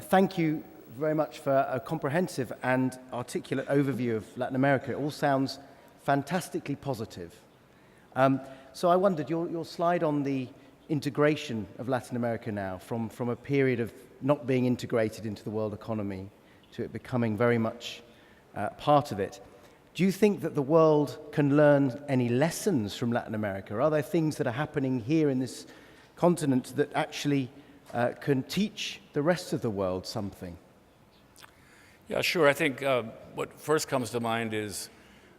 Thank you very much for a comprehensive and articulate overview of Latin America. It all sounds fantastically positive. So I wondered, your slide on the integration of Latin America now, from a period of not being integrated into the world economy to it becoming very much part of it. Do you think that the world can learn any lessons from Latin America? Are there things that are happening here in this continent that actually can teach the rest of the world something? Yeah, sure. I think what first comes to mind is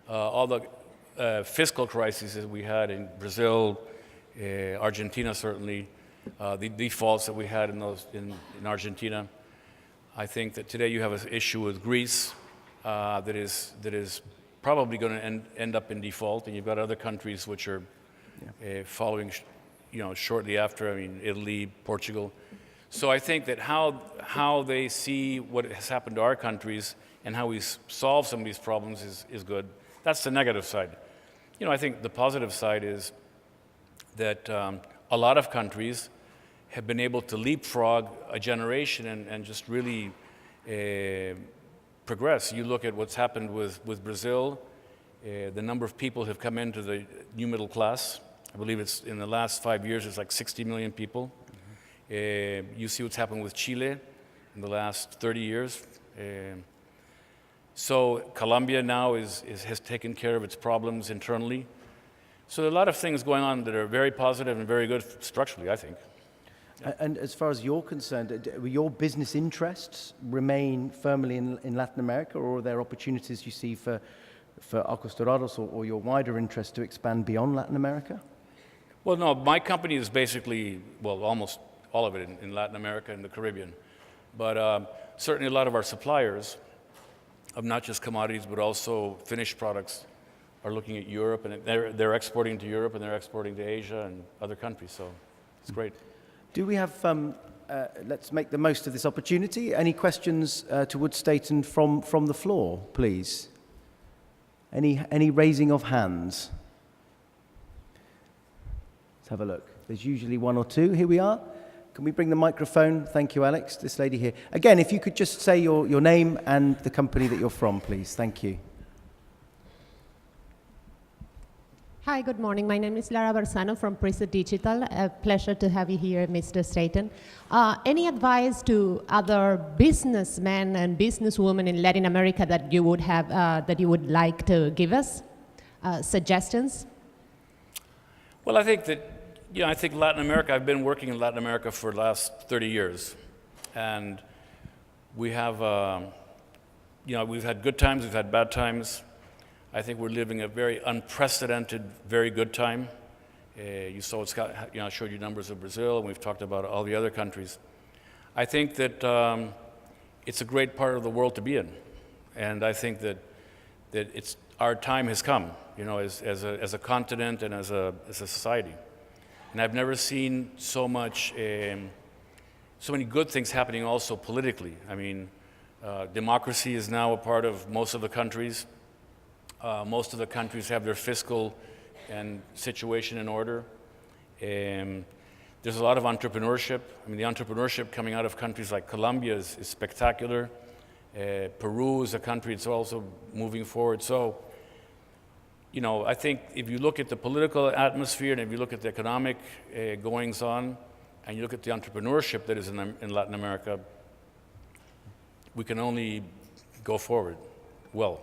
all the fiscal crises that we had in Brazil, Argentina certainly, the defaults that we had in Argentina. I think that today you have an issue with Greece that is probably going to end up in default, and you've got other countries which are following, shortly after. I mean, Italy, Portugal. So I think that how they see what has happened to our countries and how we solve some of these problems is good. That's the negative side. I think the positive side is that a lot of countries have been able to leapfrog a generation and just really progress. You look at what's happened with Brazil, the number of people who have come into the new middle class. I believe it's in the last 5 years, it's like 60 million people. You see what's happened with Chile in the last 30 years. So Colombia now has taken care of its problems internally. So there are a lot of things going on that are very positive and very good structurally, I think. And as far as you're concerned, will your business interests remain firmly in Latin America, or are there opportunities you see for Arcos Dorados or your wider interest to expand beyond Latin America? Well, no, my company is basically, almost all of it in Latin America and the Caribbean. But certainly a lot of our suppliers of not just commodities, but also finished products are looking at Europe, and they're exporting to Europe, and they're exporting to Asia and other countries, so it's great. Do we have, let's make the most of this opportunity. Any questions to Staton from the floor, please? Any raising of hands? Let's have a look. There's usually one or two. Here we are. Can we bring the microphone? Thank you, Alex. This lady here. Again, if you could just say your name and the company that you're from, please. Thank you. Hi, good morning. My name is Lara Barzano from Prisa Digital. A pleasure to have you here, Mr. Staton. Any advice to other businessmen and businesswomen in Latin America that you would have, that you would like to give us? Suggestions? Well, I think that, I think Latin America, I've been working in Latin America for the last 30 years. And we have, we've had good times, we've had bad times. I think we're living a very unprecedented, very good time. You saw I showed you numbers of Brazil, and we've talked about all the other countries. I think that it's a great part of the world to be in. And I think that our time has come, as a continent and as a society. And I've never seen so many good things happening also politically. I mean, democracy is now a part of most of the countries. Most of the countries have their fiscal and situation in order. There's a lot of entrepreneurship. I mean, the entrepreneurship coming out of countries like Colombia is spectacular. Peru is a country that's also moving forward. So, I think if you look at the political atmosphere and if you look at the economic goings on, and you look at the entrepreneurship that is in Latin America, we can only go forward well.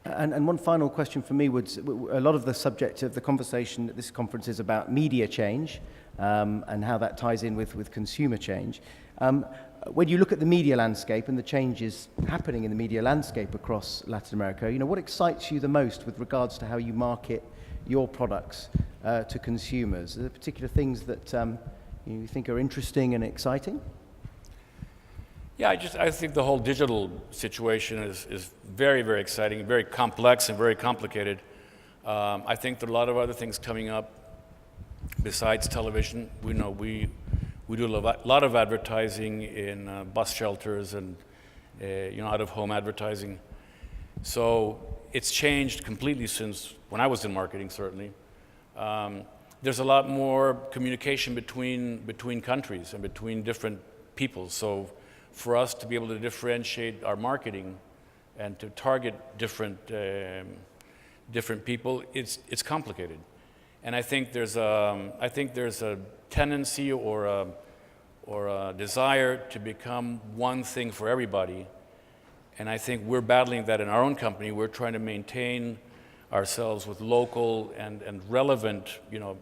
And one final question for me was, a lot of the subject of the conversation at this conference is about media change and how that ties in with consumer change. When you look at the media landscape and the changes happening in the media landscape across Latin America, what excites you the most with regards to how you market your products to consumers? Are there particular things that you think are interesting and exciting? Yeah, I think the whole digital situation is very, very exciting, very complex and very complicated. I think there are a lot of other things coming up besides television. We do a lot of advertising in bus shelters and out-of-home advertising. So it's changed completely since when I was in marketing, certainly. There's a lot more communication between countries and between different people. So, for us to be able to differentiate our marketing and to target different people, it's complicated. And I think there's a tendency or a desire to become one thing for everybody. And I think we're battling that in our own company. We're trying to maintain ourselves with local and relevant,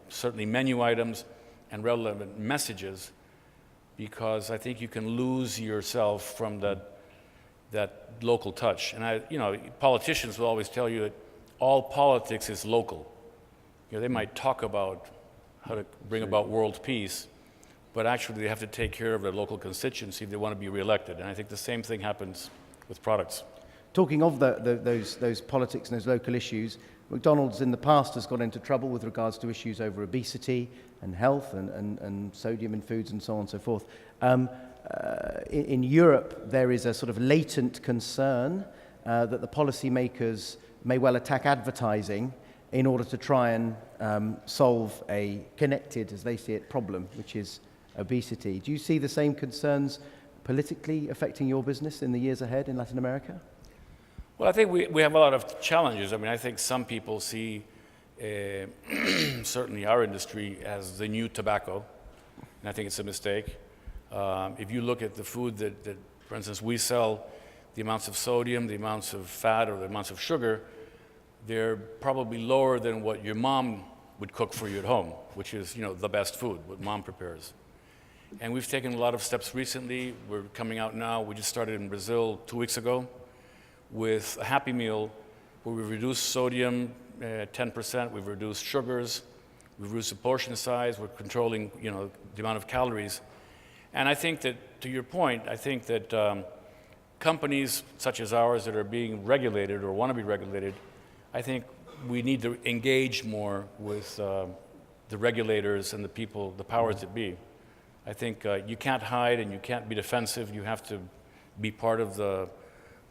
certainly menu items and relevant messages, because I think you can lose yourself from that local touch. And politicians will always tell you that all politics is local. They might talk about how to bring about world peace, but actually they have to take care of their local constituency if they want to be reelected. And I think the same thing happens with products. Talking of those politics and those local issues, McDonald's in the past has got into trouble with regards to issues over obesity and health and sodium in foods and so on and so forth. In Europe, there is a sort of latent concern that the policymakers may well attack advertising in order to try and solve a connected, as they see it, problem, which is obesity. Do you see the same concerns politically affecting your business in the years ahead in Latin America? Well, I think we have a lot of challenges. I mean, I think some people see certainly our industry as the new tobacco, and I think it's a mistake. If you look at the food that, for instance, we sell, the amounts of sodium, the amounts of fat, or the amounts of sugar, they're probably lower than what your mom would cook for you at home, which is, the best food, what mom prepares. And we've taken a lot of steps recently. We're coming out now. We just started in Brazil 2 weeks ago with a Happy Meal where we've reduced sodium 10%, we've reduced sugars, we've reduced the portion size, we're controlling, the amount of calories. And I think that, to your point, I think that companies such as ours that are being regulated or want to be regulated, I think we need to engage more with the regulators and the people, the powers that be. I think you can't hide and you can't be defensive. You have to be part of the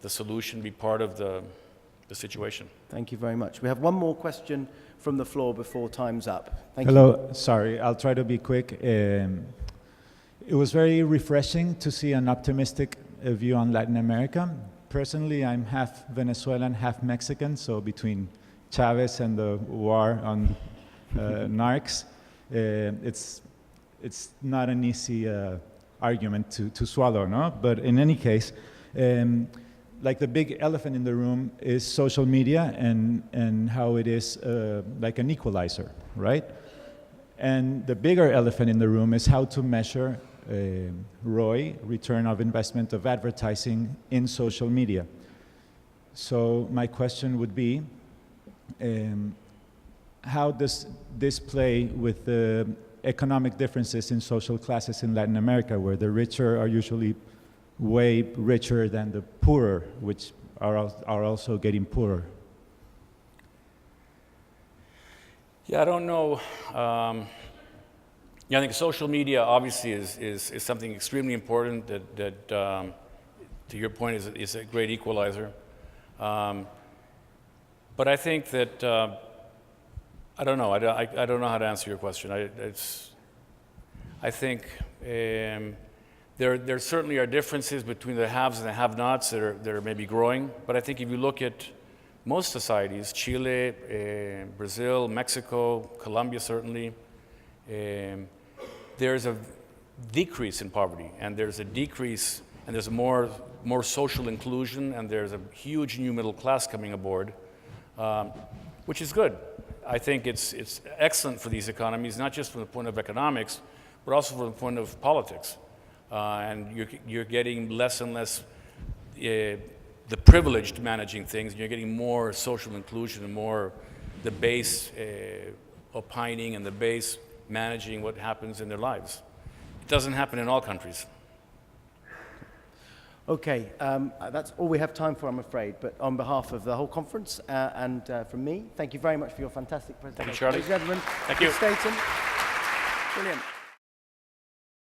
solution, be part of the situation. Thank you very much. We have one more question from the floor before time's up. Thank you. Hello, sorry, I'll try to be quick. It was very refreshing to see an optimistic view on Latin America. Personally, I'm half Venezuelan, half Mexican, so between Chavez and the war on narcs, it's not an easy argument to swallow, no? But in any case, like the big elephant in the room is social media and how it is like an equalizer, right? And the bigger elephant in the room is how to measure ROI, return of investment of advertising in social media. So my question would be, how does this play with the economic differences in social classes in Latin America, where the richer are usually way richer than the poorer, which are also getting poorer? Yeah, I don't know. I think social media obviously is something extremely important that to your point, is a great equalizer. But I think that, I don't know. I don't know how to answer your question. I think there certainly are differences between the haves and the have-nots that are maybe growing. But I think if you look at most societies, Chile, Brazil, Mexico, Colombia certainly, there's a decrease in poverty, and there's a decrease, and there's more social inclusion, and there's a huge new middle class coming aboard, which is good. I think it's excellent for these economies, not just from the point of economics, but also from the point of politics. And you're getting less and less the privileged managing things, and you're getting more social inclusion and more the base opining and the base managing what happens in their lives. It doesn't happen in all countries. Okay, that's all we have time for, I'm afraid. But on behalf of the whole conference and from me, thank you very much for your fantastic presentation. Thank you, Charlie. Ladies and gentlemen, thank you. Staton. Brilliant.